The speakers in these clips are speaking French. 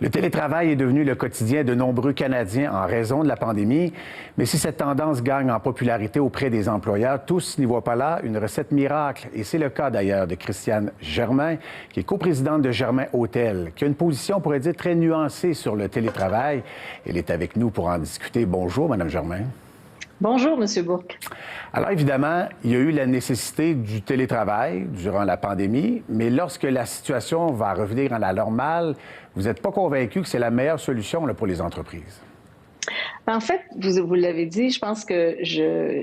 Le télétravail est devenu le quotidien de nombreux Canadiens en raison de la pandémie. Mais si cette tendance gagne en popularité auprès des employeurs, tous n'y voient pas là une recette miracle. Et c'est le cas d'ailleurs de Christiane Germain, qui est coprésidente de Germain Hôtel, qui a une position, on pourrait dire, très nuancée sur le télétravail. Elle est avec nous pour en discuter. Bonjour, Madame Germain. Bonjour, M. Bourque. Alors, évidemment, il y a eu la nécessité du télétravail durant la pandémie, mais lorsque la situation va revenir à la normale, vous n'êtes pas convaincu que c'est la meilleure solution là, pour les entreprises? En fait, vous l'avez dit, je pense que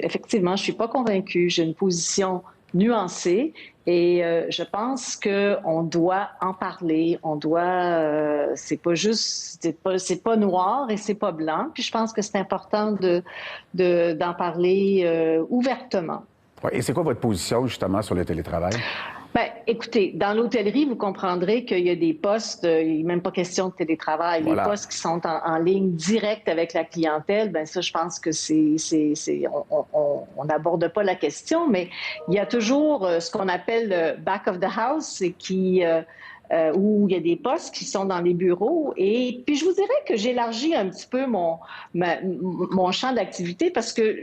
effectivement, je suis pas convaincue. J'ai une position nuancée et je pense qu'on doit en parler. On doit, c'est pas juste, c'est pas noir et c'est pas blanc. Puis je pense que c'est important d'en parler ouvertement. Ouais, et c'est quoi votre position justement sur le télétravail? Bien, écoutez, dans l'hôtellerie, vous comprendrez qu'il y a des postes, il n'est même pas question de télétravail. Voilà. Les postes qui sont en ligne directe avec la clientèle, bien ça, je pense que on n'aborde pas la question, mais il y a toujours ce qu'on appelle le back of the house, où il y a des postes qui sont dans les bureaux. Et puis, je vous dirais que j'élargis un petit peu mon champ d'activité parce que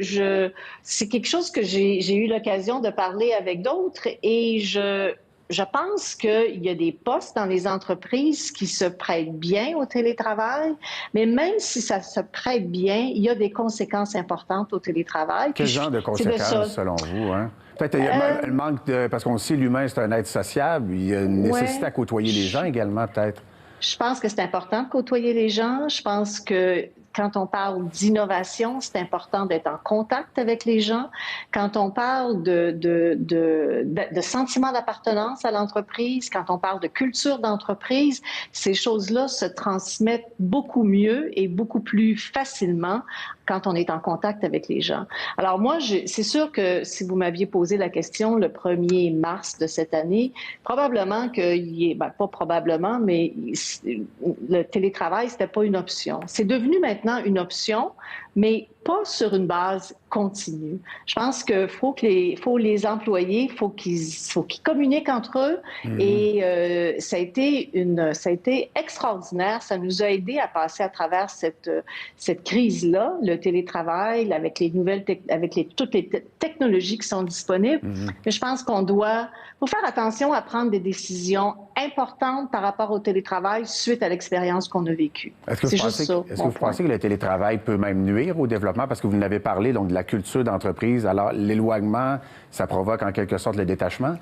c'est quelque chose que j'ai eu l'occasion de parler avec d'autres et je pense qu'il y a des postes dans les entreprises qui se prêtent bien au télétravail, mais même si ça se prête bien, il y a des conséquences importantes au télétravail. Quel genre de conséquences, selon vous, hein? Peut-être il y a le manque de... Parce qu'on sait, l'humain, c'est un être sociable. Il y a une nécessité à côtoyer les gens également, peut-être. Je pense que c'est important de côtoyer les gens. Je pense que quand on parle d'innovation, c'est important d'être en contact avec les gens. Quand on parle de sentiment d'appartenance à l'entreprise, quand on parle de culture d'entreprise, ces choses-là se transmettent beaucoup mieux et beaucoup plus facilement quand on est en contact avec les gens. Alors moi, c'est sûr que si vous m'aviez posé la question le 1er mars de cette année, probablement pas probablement, mais le télétravail, c'était pas une option. C'est devenu maintenant une option, mais pas sur une base continue. Je pense que faut les employés, faut qu'ils communiquent entre eux. Et ça a été extraordinaire. Ça nous a aidé à passer à travers cette crise-là, le télétravail, avec toutes les technologies qui sont disponibles. Mais je pense faut faire attention à prendre des décisions importantes par rapport au télétravail suite à l'expérience qu'on a vécue. Est-ce que vous pensez que le télétravail peut même nuire au développement? Parce que vous n'avez parlé donc de la culture d'entreprise. Alors, l'éloignement, ça provoque en quelque sorte le détachement?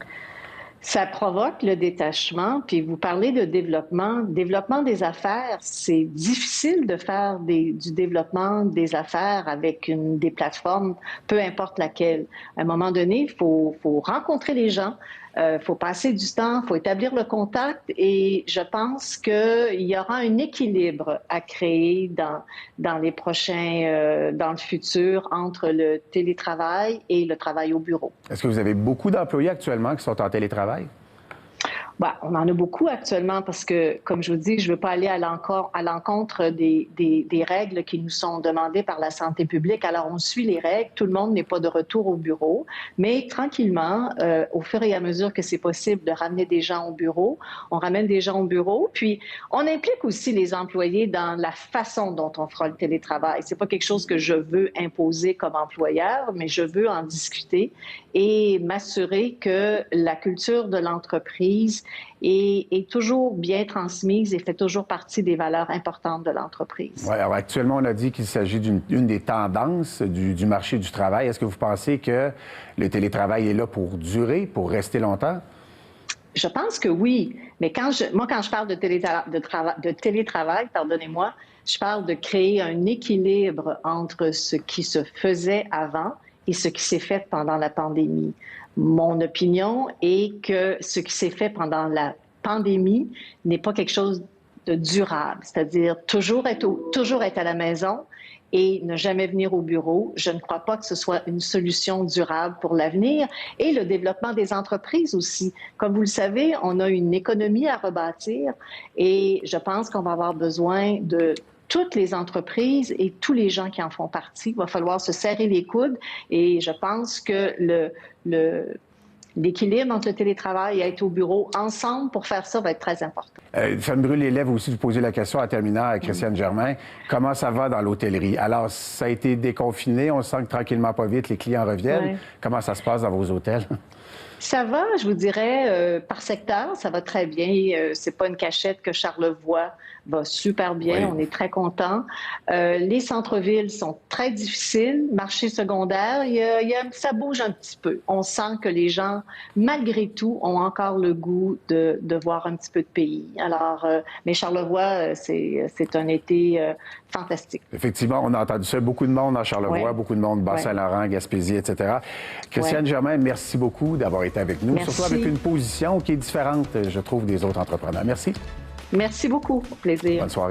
Ça provoque le détachement. Puis vous parlez de développement des affaires. C'est difficile de faire du développement des affaires avec des plateformes, peu importe laquelle. À un moment donné, il faut rencontrer les gens. Faut passer du temps, faut établir le contact et je pense qu'il y aura un équilibre à créer dans le futur entre le télétravail et le travail au bureau. Est-ce que vous avez beaucoup d'employés actuellement qui sont en télétravail? Bah, on en a beaucoup actuellement parce que, comme je vous dis, je ne veux pas aller à l'encontre des règles qui nous sont demandées par la santé publique. Alors, on suit les règles. Tout le monde n'est pas de retour au bureau. Mais tranquillement, au fur et à mesure que c'est possible de ramener des gens au bureau, on ramène des gens au bureau. Puis, on implique aussi les employés dans la façon dont on fera le télétravail. C'est pas quelque chose que je veux imposer comme employeur, mais je veux en discuter et m'assurer que la culture de l'entreprise est toujours bien transmise et fait toujours partie des valeurs importantes de l'entreprise. Oui, alors actuellement, on a dit qu'il s'agit d'une des tendances du marché du travail. Est-ce que vous pensez que le télétravail est là pour durer, pour rester longtemps? Je pense que oui, mais quand je parle de télétravail, pardonnez-moi, je parle de créer un équilibre entre ce qui se faisait avant et ce qui s'est fait pendant la pandémie. Mon opinion est que ce qui s'est fait pendant la pandémie n'est pas quelque chose de durable, c'est-à-dire toujours être à la maison et ne jamais venir au bureau. Je ne crois pas que ce soit une solution durable pour l'avenir. Et le développement des entreprises aussi. Comme vous le savez, on a une économie à rebâtir et je pense qu'on va avoir besoin de toutes les entreprises et tous les gens qui en font partie. Il va falloir se serrer les coudes et je pense que l'équilibre entre le télétravail et être au bureau ensemble pour faire ça va être très important. Ça me brûle les lèvres aussi de vous poser la question en terminant à Christiane Germain. Comment ça va dans l'hôtellerie? Alors, ça a été déconfiné. On sent que tranquillement, pas vite, les clients reviennent. Ouais. Comment ça se passe dans vos hôtels? Ça va, je vous dirais, par secteur, ça va très bien. C'est pas une cachette que Charlevoix va super bien. Oui. On est très contents. Les centres-villes sont très difficiles. Marché secondaire, ça bouge un petit peu. On sent que les gens, malgré tout, ont encore le goût de voir un petit peu de pays. Alors, mais Charlevoix, c'est un été fantastique. Effectivement, on a entendu ça. Beaucoup de monde à Charlevoix, Ouais. beaucoup de monde Bas-Saint-Laurent, Gaspésie, etc. Christiane Germain, merci beaucoup d'avoir été avec nous. Merci. Surtout avec une position qui est différente, je trouve, des autres entrepreneurs. Merci. Merci beaucoup. Au plaisir. Bonne soirée.